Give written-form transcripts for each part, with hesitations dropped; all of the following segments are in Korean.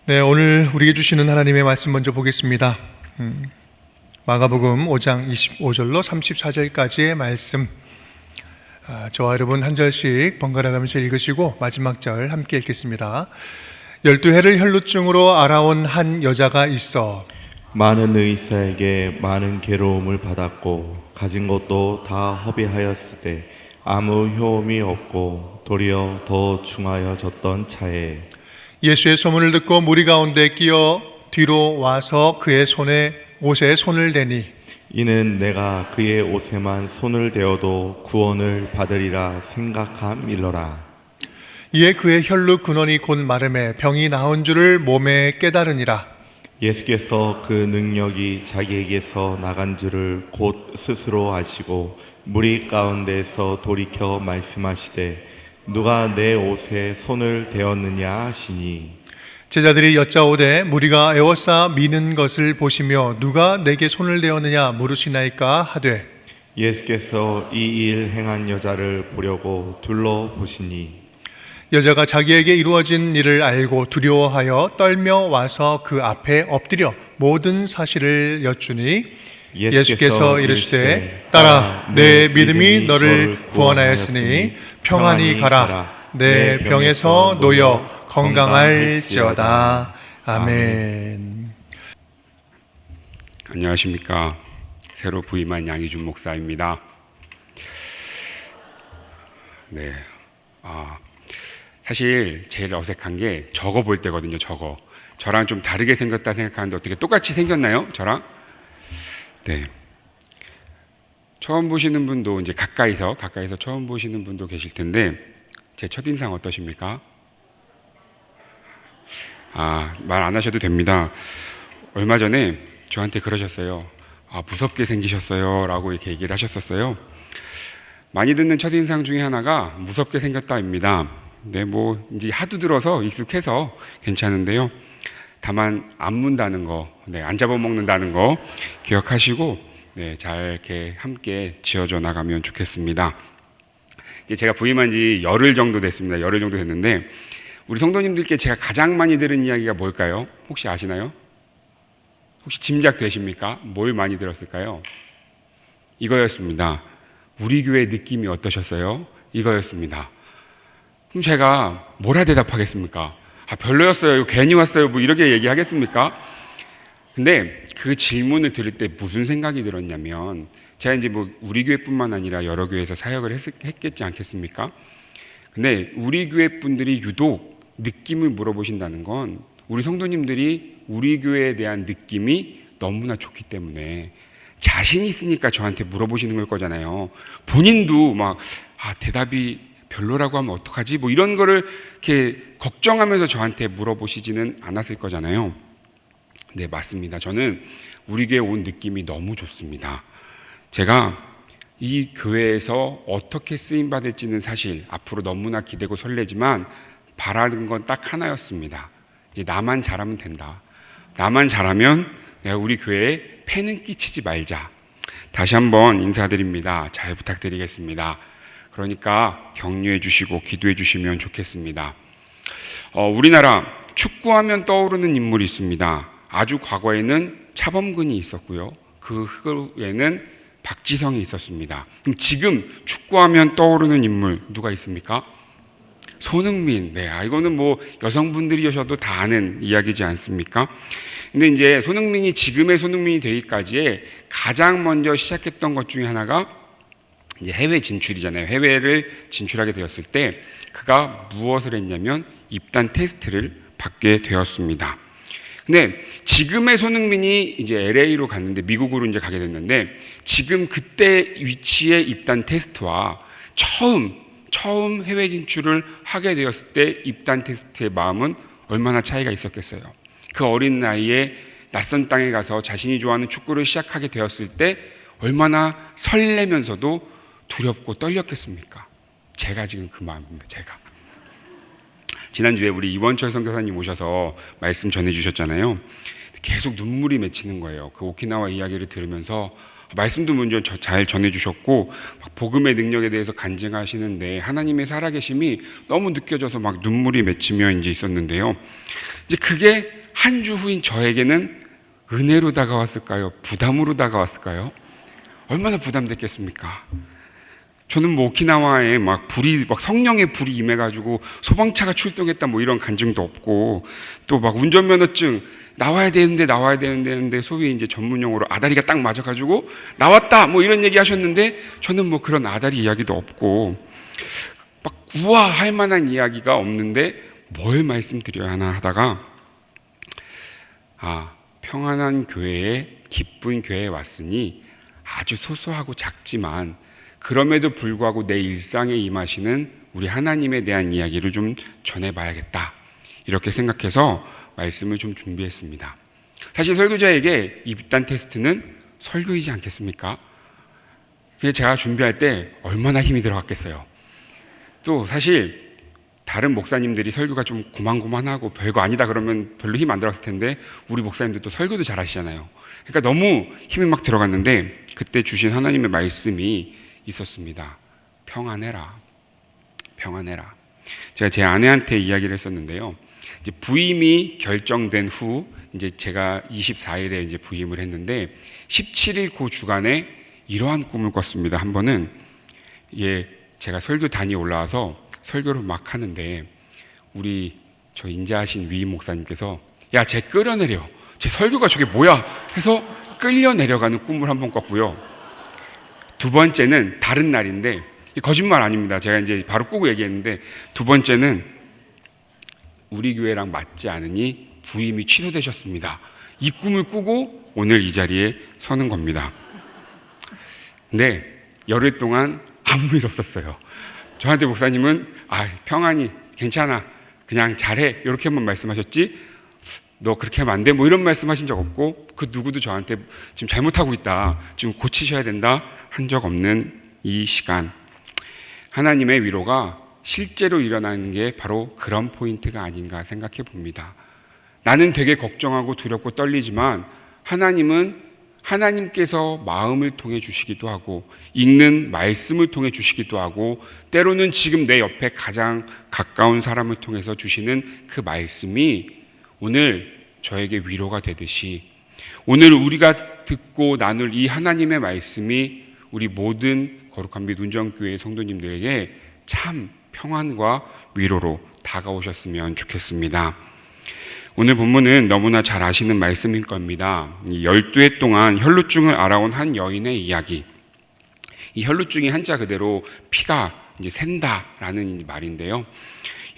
네, 오늘 우리에게 주시는 하나님의 말씀 먼저 보겠습니다. 마가복음 5장 25절로 34절까지의 말씀, 저와 여러분 한 절씩 번갈아 가면서 읽으시고 마지막 절 함께 읽겠습니다. 12해를 혈루증으로 알아온 한 여자가 있어 많은 의사에게 많은 괴로움을 받았고 가진 것도 다 허비하였으되 아무 효험이 없고 도리어 더 중하여졌던 차에 예수의 소문을 듣고 무리 가운데 끼어 뒤로 와서 그의 옷에 손을 대니 이는 내가 그의 옷에만 손을 대어도 구원을 받으리라 생각함일러라. 이에 그의 혈루 근원이 곧 마름에 병이 나은 줄을 몸에 깨달으니라. 예수께서 그 능력이 자기에게서 나간 줄을 곧 스스로 아시고 무리 가운데서 돌이켜 말씀하시되 누가 내 옷에 손을 대었느냐 하시니 제자들이 여짜오되 무리가 에워싸 미는 것을 보시며 누가 내게 손을 대었느냐 물으시나이까 하되 예수께서 이 일 행한 여자를 보려고 둘러보시니 여자가 자기에게 이루어진 일을 알고 두려워하여 떨며 와서 그 앞에 엎드려 모든 사실을 여쭈니 예수께서 이르시되 딸아 내 믿음이 너를 구원하였으니 평안히 가라 내 병에서 놓여 건강할지어다. 아멘. 안녕하십니까. 새로 부임한 양희준 목사입니다. 네. 사실 제일 어색한 게 저거 볼 때거든요. 저랑 좀 다르게 생겼다 생각하는데 어떻게 똑같이 생겼나요? 저랑? 네. 처음 보시는 분도 이제 가까이서 처음 보시는 분도 계실 텐데 제 첫인상 어떠십니까? 말 안 하셔도 됩니다. 얼마 전에 저한테 그러셨어요. 무섭게 생기셨어요 라고 이렇게 얘기를 하셨었어요. 많이 듣는 첫인상 중에 하나가 무섭게 생겼다입니다. 네, 이제 하도 들어서 익숙해서 괜찮은데요. 다만 안 문다는 거, 안 잡아먹는다는 거 기억하시고 잘 이렇게 함께 지어져 나가면 좋겠습니다. 이제 제가 부임한 지 열흘 정도 됐습니다. 열흘 정도 됐는데 우리 성도님들께 제가 가장 많이 들은 이야기가 뭘까요? 혹시 아시나요? 혹시 짐작되십니까? 뭘 많이 들었을까요? 이거였습니다. 우리 교회 느낌이 어떠셨어요? 이거였습니다. 그럼 제가 뭐라 대답하겠습니까? 별로였어요. 이거 괜히 왔어요. 이렇게 얘기하겠습니까? 근데 그 질문을 들을 때 무슨 생각이 들었냐면 제가 이제 우리 교회뿐만 아니라 여러 교회에서 사역을 했겠지 않겠습니까? 근데 우리 교회 분들이 유독 느낌을 물어보신다는 건 우리 성도님들이 우리 교회에 대한 느낌이 너무나 좋기 때문에 자신 있으니까 저한테 물어보시는 걸 거잖아요. 본인도 대답이 별로라고 하면 어떡하지? 이런 거를 이렇게 걱정하면서 저한테 물어보시지는 않았을 거잖아요. 네, 맞습니다. 저는 우리 교회 온 느낌이 너무 좋습니다. 제가 이 교회에서 어떻게 쓰임받을지는 사실 앞으로 너무나 기대고 설레지만 바라는 건 딱 하나였습니다. 이제 나만 잘하면 된다. 나만 잘하면 내가 우리 교회에 폐는 끼치지 말자. 다시 한번 인사드립니다. 잘 부탁드리겠습니다. 그러니까 격려해 주시고 기도해 주시면 좋겠습니다. 우리나라 축구하면 떠오르는 인물이 있습니다. 아주 과거에는 차범근이 있었고요. 그 후에는 박지성이 있었습니다. 그럼 지금 축구하면 떠오르는 인물 누가 있습니까? 손흥민. 네, 이거는 여성분들이셔도 다 아는 이야기지 않습니까? 근데 이제 손흥민이 지금의 손흥민이 되기까지에 가장 먼저 시작했던 것 중에 하나가 이제 해외 진출이잖아요. 해외를 진출하게 되었을 때 그가 무엇을 했냐면 입단 테스트를 받게 되었습니다. 근데 지금의 손흥민이 이제 LA로 갔는데 미국으로 이제 가게 됐는데 지금 그때 위치의 입단 테스트와 처음 해외 진출을 하게 되었을 때 입단 테스트의 마음은 얼마나 차이가 있었겠어요. 그 어린 나이에 낯선 땅에 가서 자신이 좋아하는 축구를 시작하게 되었을 때 얼마나 설레면서도 두렵고 떨렸겠습니까? 제가 지금 그 마음입니다. 제가 지난주에 우리 이원철 선교사님 오셔서 말씀 전해주셨잖아요. 계속 눈물이 맺히는 거예요. 그 오키나와 이야기를 들으면서 말씀도 먼저 잘 전해주셨고 막 복음의 능력에 대해서 간증하시는데 하나님의 살아계심이 너무 느껴져서 막 눈물이 맺히며 이제 있었는데요. 이제 그게 한 주 후인 저에게는 은혜로 다가왔을까요? 부담으로 다가왔을까요? 얼마나 부담됐겠습니까? 저는 뭐 오키나와에 막 성령의 불이 임해가지고 소방차가 출동했다 뭐 이런 간증도 없고, 또 막 운전면허증 나와야 되는데 소위 이제 전문용어로 아다리가 딱 맞아가지고 나왔다 뭐 이런 얘기 하셨는데, 저는 뭐 그런 아다리 이야기도 없고 막 우아할 만한 이야기가 없는데 뭘 말씀드려야 하나 하다가 평안한 교회에, 기쁜 교회에 왔으니 아주 소소하고 작지만 그럼에도 불구하고 내 일상에 임하시는 우리 하나님에 대한 이야기를 좀 전해봐야겠다, 이렇게 생각해서 말씀을 좀 준비했습니다. 사실 설교자에게 입단 테스트는 설교이지 않겠습니까? 그래서 제가 준비할 때 얼마나 힘이 들어갔겠어요. 또 사실 다른 목사님들이 설교가 좀 고만고만하고 별거 아니다 그러면 별로 힘 안 들어갔을 텐데, 우리 목사님들도 설교도 잘 하시잖아요. 그러니까 너무 힘이 막 들어갔는데 그때 주신 하나님의 말씀이 있었습니다. 평안해라. 평안해라. 제가 제 아내한테 이야기를 했었는데요. 이제 부임이 결정된 후 이제 제가 24일에 이제 부임을 했는데 17일 그 주간에 이러한 꿈을 꿨습니다. 한 번은 제가 설교단이 올라와서 설교를 막 하는데 우리 저 인자하신 위임 목사님께서 야, 쟤 끌어내려. 쟤 설교가 저게 뭐야? 해서 끌려내려가는 꿈을 한 번 꿨고요. 두 번째는 다른 날인데, 거짓말 아닙니다. 제가 이제 바로 꾸고 얘기했는데, 두 번째는 우리 교회랑 맞지 않으니 부임이 취소되셨습니다. 이 꿈을 꾸고 오늘 이 자리에 서는 겁니다. 근데 열흘 동안 아무 일 없었어요. 저한테 목사님은 평안히 괜찮아, 그냥 잘해, 이렇게만 말씀하셨지 너 그렇게 하면 안 돼 뭐 이런 말씀하신 적 없고, 그 누구도 저한테 지금 잘못하고 있다, 지금 고치셔야 된다 한 적 없는 이 시간, 하나님의 위로가 실제로 일어나는 게 바로 그런 포인트가 아닌가 생각해 봅니다. 나는 되게 걱정하고 두렵고 떨리지만 하나님은 하나님께서 마음을 통해 주시기도 하고 읽는 말씀을 통해 주시기도 하고 때로는 지금 내 옆에 가장 가까운 사람을 통해서 주시는 그 말씀이 오늘 저에게 위로가 되듯이, 오늘 우리가 듣고 나눌 이 하나님의 말씀이 우리 모든 거룩한 빛 운정교회 성도님들에게 참 평안과 위로로 다가오셨으면 좋겠습니다. 오늘 본문은 너무나 잘 아시는 말씀일 겁니다. 12해 동안 혈루증을 앓아온 한 여인의 이야기. 이 혈루증이 한자 그대로 피가 이제 샌다라는 말인데요.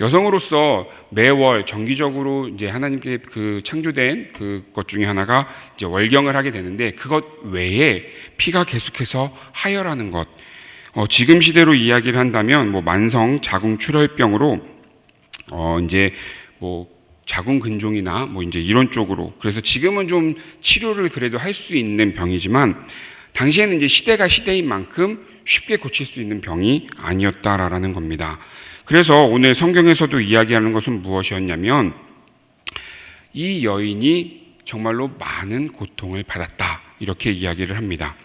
여성으로서 매월 정기적으로 이제 하나님께 그 창조된 그것 중에 하나가 이제 월경을 하게 되는데, 그것 외에 피가 계속해서 하혈하는 것. 지금 시대로 이야기를 한다면 뭐 만성 자궁 출혈병으로 이제 뭐 자궁 근종이나 뭐 이제 이런 쪽으로, 그래서 지금은 좀 치료를 그래도 할 수 있는 병이지만 당시에는 이제 시대가 시대인 만큼 쉽게 고칠 수 있는 병이 아니었다라는 겁니다. 그래서 오늘 성경에서도 이야기하는 것은 무엇이었냐면 이 여인이 정말로 많은 고통을 받았다, 이렇게 이야기를 합니다.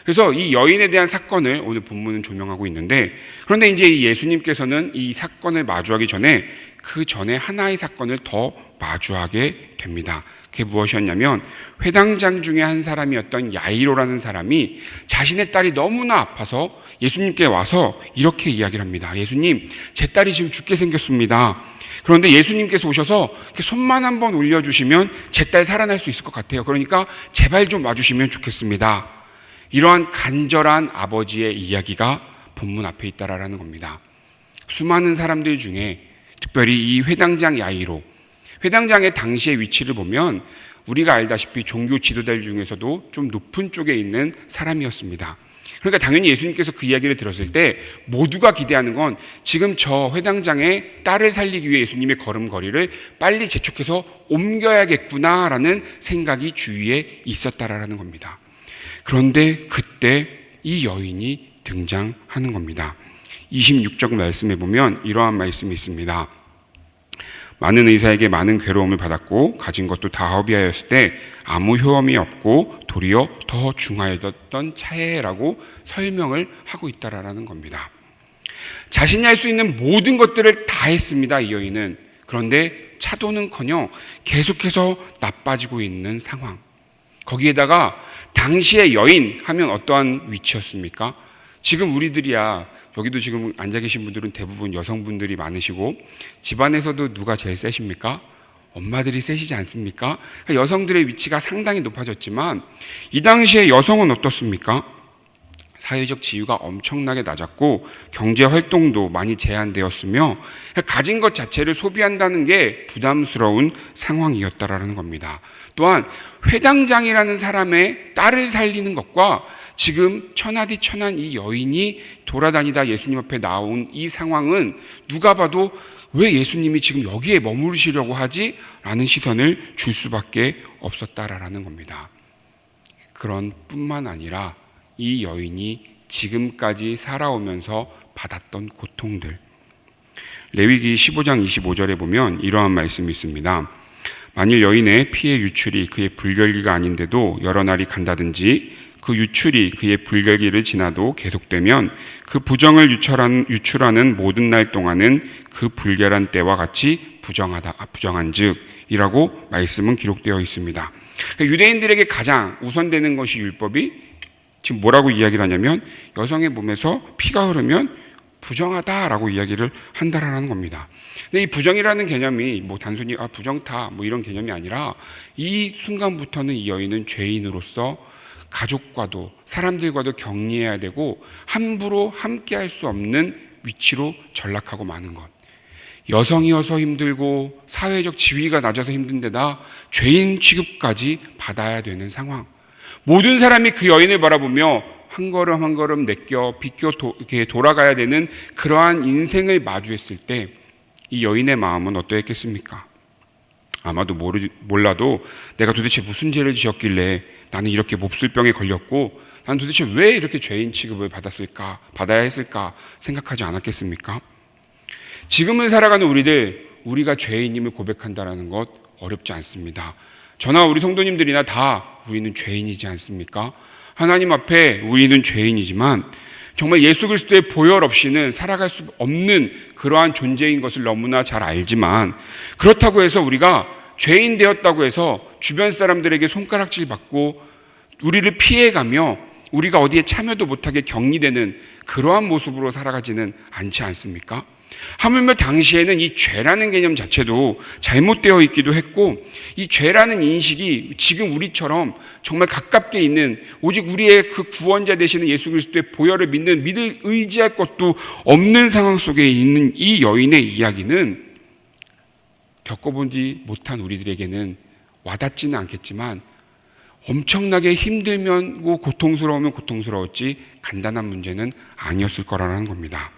그래서 이 여인에 대한 사건을 오늘 본문은 조명하고 있는데, 그런데 이제 예수님께서는 이 사건을 마주하기 전에 그 전에 하나의 사건을 더 마주하게 됩니다. 그게 무엇이었냐면 회당장 중에 한 사람이었던 야이로라는 사람이 자신의 딸이 너무나 아파서 예수님께 와서 이렇게 이야기를 합니다. 예수님, 제 딸이 지금 죽게 생겼습니다. 그런데 예수님께서 오셔서 손만 한번 올려주시면 제 딸 살아날 수 있을 것 같아요. 그러니까 제발 좀 와주시면 좋겠습니다. 이러한 간절한 아버지의 이야기가 본문 앞에 있다라는 겁니다. 수많은 사람들 중에 특별히 이 회당장 야이로, 회당장의 당시의 위치를 보면 우리가 알다시피 종교 지도자들 중에서도 좀 높은 쪽에 있는 사람이었습니다. 그러니까 당연히 예수님께서 그 이야기를 들었을 때 모두가 기대하는 건 지금 저 회당장의 딸을 살리기 위해 예수님의 걸음걸이를 빨리 재촉해서 옮겨야겠구나라는 생각이 주위에 있었다라는 겁니다. 그런데 그때 이 여인이 등장하는 겁니다. 26절 말씀에 보면 이러한 말씀이 있습니다. 많은 의사에게 많은 괴로움을 받았고 가진 것도 다 허비하였을 때 아무 효험이 없고 도리어 더 중하였던 차에라고 설명을 하고 있다라는 겁니다. 자신이 할 수 있는 모든 것들을 다 했습니다. 이 여인은. 그런데 차도는커녕 계속해서 나빠지고 있는 상황. 거기에다가 당시의 여인 하면 어떠한 위치였습니까? 지금 우리들이야, 여기도 지금 앉아 계신 분들은 대부분 여성분들이 많으시고 집안에서도 누가 제일 세십니까? 엄마들이 세시지 않습니까? 그러니까 여성들의 위치가 상당히 높아졌지만 이 당시에 여성은 어떻습니까? 사회적 지위가 엄청나게 낮았고 경제 활동도 많이 제한되었으며 가진 것 자체를 소비한다는 게 부담스러운 상황이었다라는 겁니다. 또한 회당장이라는 사람의 딸을 살리는 것과 지금 천하디천한 이 여인이 돌아다니다 예수님 앞에 나온 이 상황은 누가 봐도 왜 예수님이 지금 여기에 머무르시려고 하지? 라는 시선을 줄 수밖에 없었다라는 겁니다. 그런 뿐만 아니라 이 여인이 지금까지 살아오면서 받았던 고통들. 레위기 15장 25절에 보면 이러한 말씀이 있습니다. 만일 여인의 피의 유출이 그의 불결기가 아닌데도 여러 날이 간다든지 그 유출이 그의 불결기를 지나도 계속되면 그 부정을 유출하는 모든 날 동안은 그 불결한 때와 같이 부정한즉 이라고 말씀은 기록되어 있습니다. 그러니까 유대인들에게 가장 우선되는 것이 율법이 지금 뭐라고 이야기를 하냐면 여성의 몸에서 피가 흐르면 부정하다라고 이야기를 한다라는 겁니다. 근데 이 부정이라는 개념이 뭐 단순히 부정타 뭐 이런 개념이 아니라 이 순간부터는 이 여인은 죄인으로서 가족과도 사람들과도 격리해야 되고 함부로 함께할 수 없는 위치로 전락하고 마는 것. 여성이어서 힘들고 사회적 지위가 낮아서 힘든 데다 죄인 취급까지 받아야 되는 상황. 모든 사람이 그 여인을 바라보며 한 걸음 한 걸음 내껴 비껴 이렇게 돌아가야 되는 그러한 인생을 마주했을 때 이 여인의 마음은 어떠했겠습니까? 아마도 몰라도 내가 도대체 무슨 죄를 지었길래 나는 이렇게 몹쓸 병에 걸렸고 나는 도대체 왜 이렇게 죄인 취급을 받아야 했을까 생각하지 않았겠습니까? 지금을 살아가는 우리가 죄인임을 고백한다는 것 어렵지 않습니다. 저나 우리 성도님들이나 다 우리는 죄인이지 않습니까? 하나님 앞에 우리는 죄인이지만 정말 예수 그리스도의 보혈 없이는 살아갈 수 없는 그러한 존재인 것을 너무나 잘 알지만 그렇다고 해서 우리가 죄인 되었다고 해서 주변 사람들에게 손가락질 받고 우리를 피해가며 우리가 어디에 참여도 못하게 격리되는 그러한 모습으로 살아가지는 않지 않습니까? 하물며 당시에는 이 죄라는 개념 자체도 잘못되어 있기도 했고 이 죄라는 인식이 지금 우리처럼 정말 가깝게 있는 오직 우리의 그 구원자 되시는 예수 그리스도의 보혈을 믿을 의지할 것도 없는 상황 속에 있는 이 여인의 이야기는 겪어보지 못한 우리들에게는 와닿지는 않겠지만 엄청나게 힘들면 고통스러우면 고통스러웠지 간단한 문제는 아니었을 거라는 겁니다.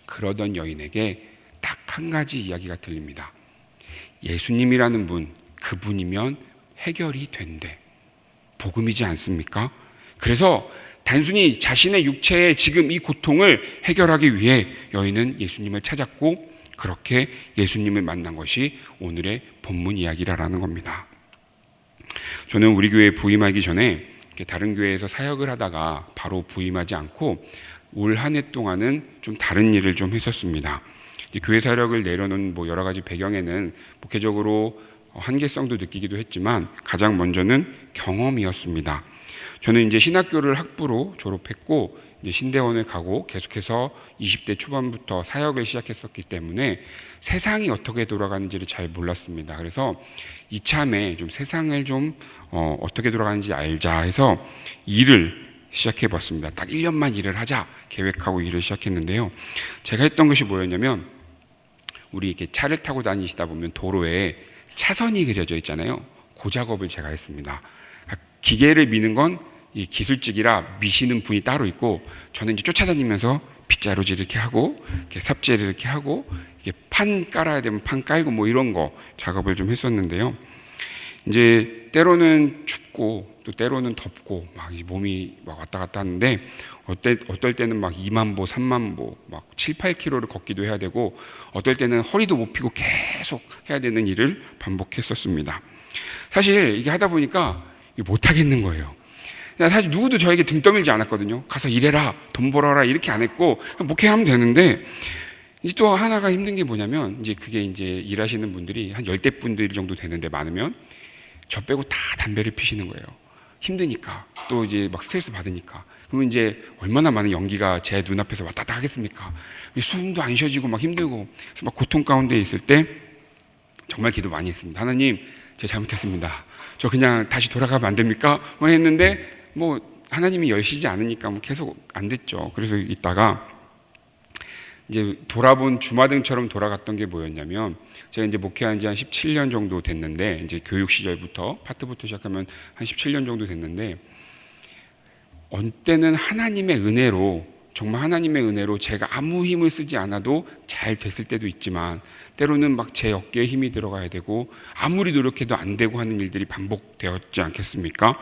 그러던 여인에게 딱 한 가지 이야기가 들립니다. 예수님이라는 분, 그분이면 해결이 된대. 복음이지 않습니까? 그래서 단순히 자신의 육체의 지금 이 고통을 해결하기 위해 여인은 예수님을 찾았고 그렇게 예수님을 만난 것이 오늘의 본문 이야기라는 겁니다. 저는 우리 교회에 부임하기 전에 다른 교회에서 사역을 하다가 바로 부임하지 않고 올 한 해 동안은 좀 다른 일을 좀 했었습니다. 교회 사역을 내려놓은 여러 가지 배경에는 목회적으로 한계성도 느끼기도 했지만 가장 먼저는 경험이었습니다. 저는 이제 신학교를 학부로 졸업했고 이제 신대원을 가고 계속해서 20대 초반부터 사역을 시작했었기 때문에 세상이 어떻게 돌아가는지를 잘 몰랐습니다. 그래서 이참에 좀 세상을 좀 어떻게 돌아가는지 알자 해서 일을 시작해봤습니다. 딱 1년만 일을 하자 계획하고 일을 시작했는데요. 제가 했던 것이 뭐였냐면 우리 이렇게 차를 타고 다니시다 보면 도로에 차선이 그려져 있잖아요. 그 작업을 제가 했습니다. 기계를 미는 건 이 기술직이라 미시는 분이 따로 있고 저는 이제 쫓아다니면서 빗자루질 이렇게 하고 이렇게 삽질 이렇게 하고 이게 판 깔아야 되면 판 깔고 이런 거 작업을 좀 했었는데요. 이제 때로는 춥고 춥고 또 때로는 덥고 막 몸이 막 왔다 갔다 하는데 어떨 때는 막 2만 보, 3만 보, 막 7, 8km를 걷기도 해야 되고 어떨 때는 허리도 못 펴고 계속 해야 되는 일을 반복했었습니다. 사실 이게 하다 보니까 못 하겠는 거예요. 사실 누구도 저에게 등 떠밀지 않았거든요. 가서 일해라, 돈 벌어라 이렇게 안 했고 목회하면 되는데 이제 또 하나가 힘든 게 뭐냐면 이제 그게 이제 일하시는 분들이 한 10대 분들 정도 되는데 많으면 저 빼고 다 담배를 피시는 거예요. 힘드니까 또 이제 막 스트레스 받으니까 그러면 이제 얼마나 많은 연기가 제 눈앞에서 왔다 갔다 하겠습니까? 숨도 안 쉬어지고 막 힘들고 그래서 막 고통 가운데 있을 때 정말 기도 많이 했습니다. 하나님, 제가 잘못했습니다. 저 그냥 다시 돌아가면 안 됩니까? 뭐 했는데 뭐 하나님이 열시지 않으니까 뭐 계속 안 됐죠. 그래서 있다가 이제 돌아본 주마등처럼 돌아갔던 게 뭐였냐면 제가 이제 목회한 지 한 17년 정도 됐는데 이제 교육 시절부터 파트부터 시작하면 한 17년 정도 됐는데 어느 때는 하나님의 은혜로 정말 하나님의 은혜로 제가 아무 힘을 쓰지 않아도 잘 됐을 때도 있지만 때로는 막 제 어깨에 힘이 들어가야 되고 아무리 노력해도 안 되고 하는 일들이 반복되었지 않겠습니까?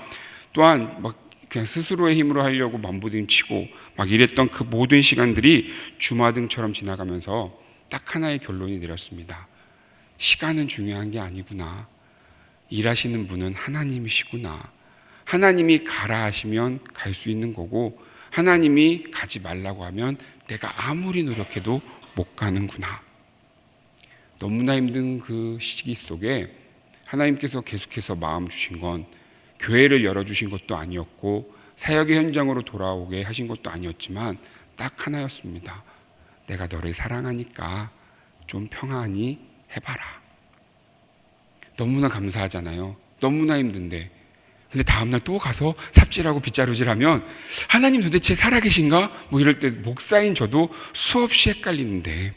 또한 막 그냥 스스로의 힘으로 하려고 만부딪히고 막 이랬던 그 모든 시간들이 주마등처럼 지나가면서 딱 하나의 결론이 내렸습니다. 시간은 중요한 게 아니구나. 일하시는 분은 하나님이시구나. 하나님이 가라 하시면 갈 수 있는 거고 하나님이 가지 말라고 하면 내가 아무리 노력해도 못 가는구나. 너무나 힘든 그 시기 속에 하나님께서 계속해서 마음 주신 건 교회를 열어주신 것도 아니었고 사역의 현장으로 돌아오게 하신 것도 아니었지만 딱 하나였습니다. 내가 너를 사랑하니까 좀 평안히 해봐라. 너무나 감사하잖아요. 너무나 힘든데 근데 다음날 또 가서 삽질하고 빗자루질하면 하나님 도대체 살아계신가? 뭐 이럴 때 목사인 저도 수없이 헷갈리는데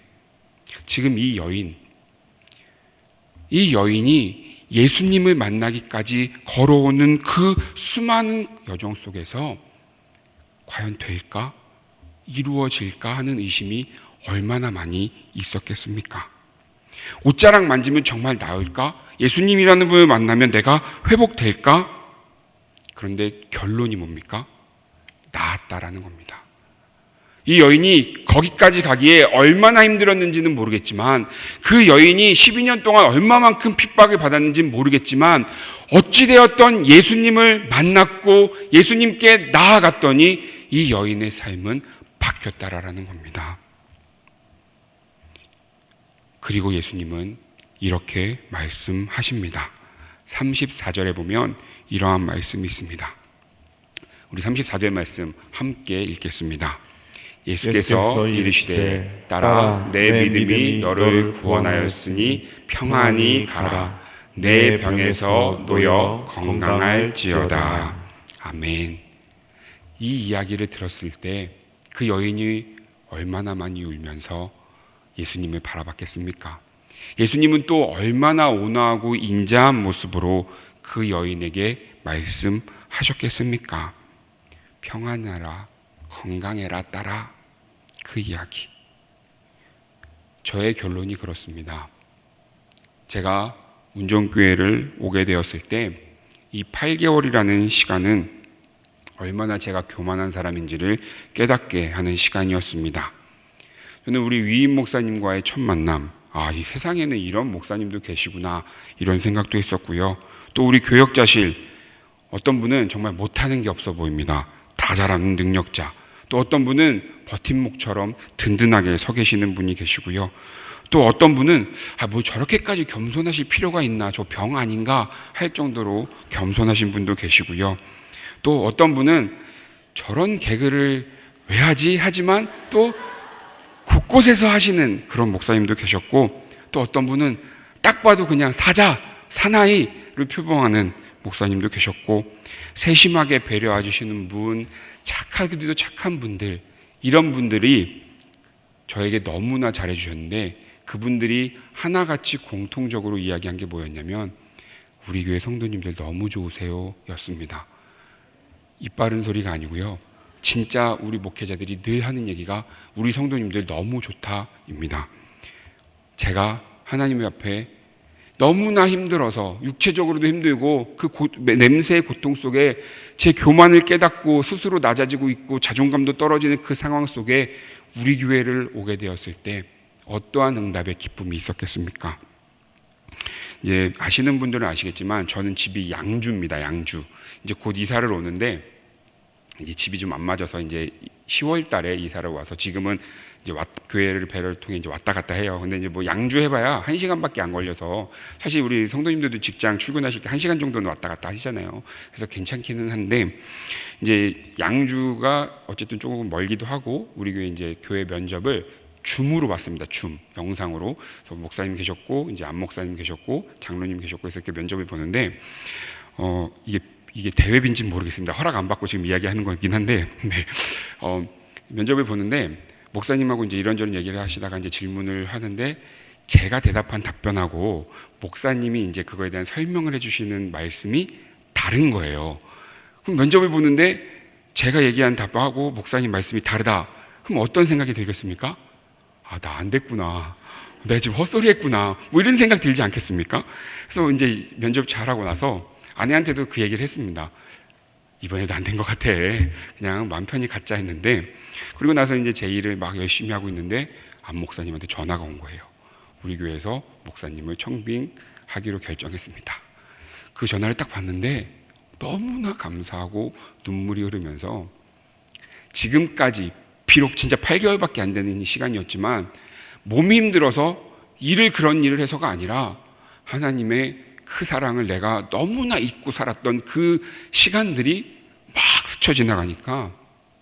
지금 이 여인이 예수님을 만나기까지 걸어오는 그 수많은 여정 속에서 과연 될까? 이루어질까 하는 의심이 얼마나 많이 있었겠습니까? 옷자락 만지면 정말 나을까? 예수님이라는 분을 만나면 내가 회복될까? 그런데 결론이 뭡니까? 나았다라는 겁니다. 이 여인이 거기까지 가기에 얼마나 힘들었는지는 모르겠지만 그 여인이 12년 동안 얼마만큼 핍박을 받았는지는 모르겠지만 어찌되었던 예수님을 만났고 예수님께 나아갔더니 이 여인의 삶은 바뀌었다라는 겁니다. 그리고 예수님은 이렇게 말씀하십니다. 34절에 보면 이러한 말씀이 있습니다. 우리 34절 말씀 함께 읽겠습니다. 예수께서 이르시되 따라 내 믿음이 너를 구원하였으니 평안히 가라. 내 병에서 놓여 건강할지어다. 아멘. 이 이야기를 들었을 때 그 여인이 얼마나 많이 울면서 예수님을 바라봤겠습니까? 예수님은 또 얼마나 온화하고 인자한 모습으로 그 여인에게 말씀하셨겠습니까? 평안하라, 건강해라, 딸아. 그 이야기. 저의 결론이 그렇습니다. 제가 운정교회를 오게 되었을 때 이 8개월이라는 시간은 얼마나 제가 교만한 사람인지를 깨닫게 하는 시간이었습니다. 저는 우리 위임 목사님과의 첫 만남, 이 세상에는 이런 목사님도 계시구나 이런 생각도 했었고요. 또 우리 교역자실, 어떤 분은 정말 못하는 게 없어 보입니다. 다 잘하는 능력자. 또 어떤 분은 버팀목처럼 든든하게 서 계시는 분이 계시고요. 또 어떤 분은 뭐 저렇게까지 겸손하실 필요가 있나, 저 병 아닌가 할 정도로 겸손하신 분도 계시고요. 또 어떤 분은 저런 개그를 왜 하지? 하지만 또 곳곳에서 하시는 그런 목사님도 계셨고, 또 어떤 분은 딱 봐도 그냥 사나이를 표방하는 목사님도 계셨고, 세심하게 배려해 주시는 분, 착하기도 착한 분들, 이런 분들이 저에게 너무나 잘해 주셨는데 그분들이 하나같이 공통적으로 이야기한 게 뭐였냐면 우리 교회 성도님들 너무 좋으세요 였습니다. 입 바른 소리가 아니고요. 진짜 우리 목회자들이 늘 하는 얘기가 우리 성도님들 너무 좋다입니다. 제가 하나님 앞에 너무나 힘들어서 육체적으로도 힘들고 그 냄새의 고통 속에 제 교만을 깨닫고 스스로 낮아지고 있고 자존감도 떨어지는 그 상황 속에 우리 교회를 오게 되었을 때 어떠한 응답의 기쁨이 있었겠습니까? 이제 아시는 분들은 아시겠지만 저는 집이 양주입니다. 양주. 이제 곧 이사를 오는데 이제 집이 좀 안 맞아서 이제 10월 달에 이사를 와서 지금은 이제 교회를 배를 통해 이제 왔다 갔다 해요. 근데 이제 뭐 양주 해봐야 1시간밖에 안 걸려서 사실 우리 성도님들도 직장 출근하실 때 1시간 정도는 왔다 갔다 하시잖아요. 그래서 괜찮기는 한데 이제 양주가 어쨌든 조금 멀기도 하고 우리 교회 이제 교회 면접을 줌으로 봤습니다. 줌 영상으로. 그래서 목사님 계셨고 이제 안 목사님 계셨고 장로님 계셨고 해서 이렇게 면접을 보는데 이게 대회인지 모르겠습니다. 허락 안 받고 지금 이야기하는 거긴 한데 네. 면접을 보는데 목사님하고 이제 이런저런 얘기를 하시다가 이제 질문을 하는데 제가 대답한 답변하고 목사님이 이제 그거에 대한 설명을 해주시는 말씀이 다른 거예요. 그럼 면접을 보는데 제가 얘기한 답하고 목사님 말씀이 다르다. 그럼 어떤 생각이 들겠습니까? 아, 나 안 됐구나. 내가 지금 헛소리 했구나. 뭐 이런 생각 들지 않겠습니까? 그래서 이제 면접 잘하고 나서 아내한테도 그 얘기를 했습니다. 이번에도 안 된 것 같아. 그냥 마음 편히 갖자 했는데 그리고 나서 이제 제 일을 막 열심히 하고 있는데 안 목사님한테 전화가 온 거예요. 우리 교회에서 목사님을 청빙하기로 결정했습니다. 그 전화를 딱 받는데 너무나 감사하고 눈물이 흐르면서 지금까지 비록 진짜 8개월밖에 안 되는 시간이었지만 몸이 힘들어서 그런 일을 해서가 아니라 하나님의 그 사랑을 내가 너무나 잊고 살았던 그 시간들이 막 스쳐 지나가니까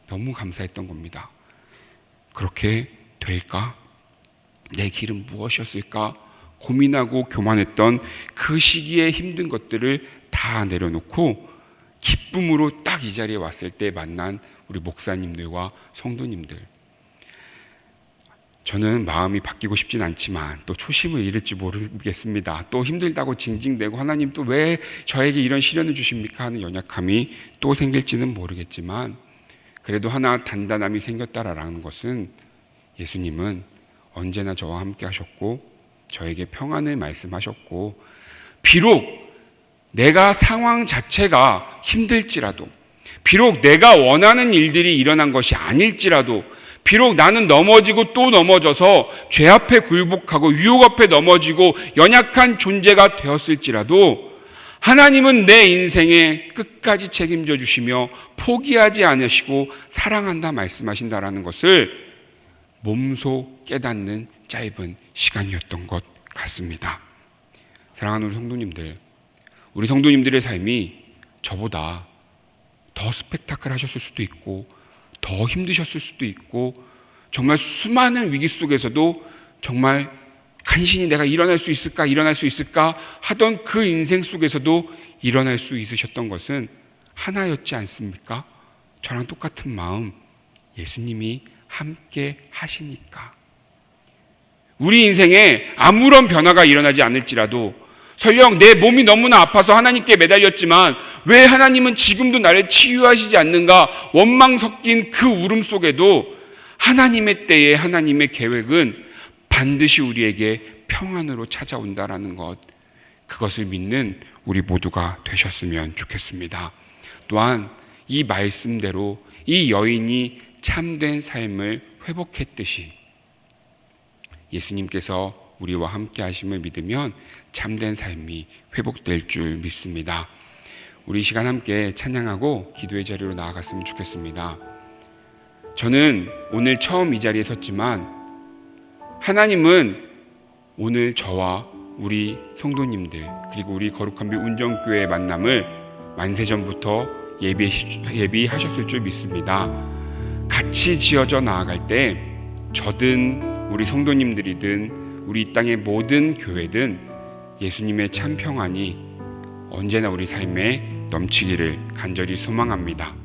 너무 감사했던 겁니다. 그렇게 될까? 내 길은 무엇이었을까? 고민하고 교만했던 그 시기에 힘든 것들을 다 내려놓고 기쁨으로 딱 이 자리에 왔을 때 만난 우리 목사님들과 성도님들, 저는 마음이 바뀌고 싶진 않지만 또 초심을 잃을지 모르겠습니다. 또 힘들다고 징징대고 하나님 또 왜 저에게 이런 시련을 주십니까 하는 연약함이 또 생길지는 모르겠지만 그래도 하나 단단함이 생겼다라는 것은 예수님은 언제나 저와 함께 하셨고 저에게 평안을 말씀하셨고 비록 내가 상황 자체가 힘들지라도 비록 내가 원하는 일들이 일어난 것이 아닐지라도 비록 나는 넘어지고 또 넘어져서 죄 앞에 굴복하고 유혹 앞에 넘어지고 연약한 존재가 되었을지라도 하나님은 내 인생에 끝까지 책임져 주시며 포기하지 않으시고 사랑한다 말씀하신다라는 것을 몸소 깨닫는 짧은 시간이었던 것 같습니다. 사랑하는 우리 성도님들의 삶이 저보다 더 스펙타클 하셨을 수도 있고 더 힘드셨을 수도 있고 정말 수많은 위기 속에서도 정말 간신히 내가 일어날 수 있을까 하던 그 인생 속에서도 일어날 수 있으셨던 것은 하나였지 않습니까? 저랑 똑같은 마음, 예수님이 함께 하시니까. 우리 인생에 아무런 변화가 일어나지 않을지라도 설령 내 몸이 너무나 아파서 하나님께 매달렸지만 왜 하나님은 지금도 나를 치유하시지 않는가 원망 섞인 그 울음 속에도 하나님의 때에 하나님의 계획은 반드시 우리에게 평안으로 찾아온다라는 것, 그것을 믿는 우리 모두가 되셨으면 좋겠습니다. 또한 이 말씀대로 이 여인이 참된 삶을 회복했듯이 예수님께서 우리와 함께 하심을 믿으면 참된 삶이 회복될 줄 믿습니다. 우리 시간 함께 찬양하고 기도의 자리로 나아갔으면 좋겠습니다. 저는 오늘 처음 이 자리에 섰지만 하나님은 오늘 저와 우리 성도님들 그리고 우리 거룩한 비 운정교회의 만남을 만세전부터 예비하셨을 줄 믿습니다. 같이 지어져 나아갈 때 저든 우리 성도님들이든 우리 이 땅의 모든 교회든 예수님의 참 평안이 언제나 우리 삶에 넘치기를 간절히 소망합니다.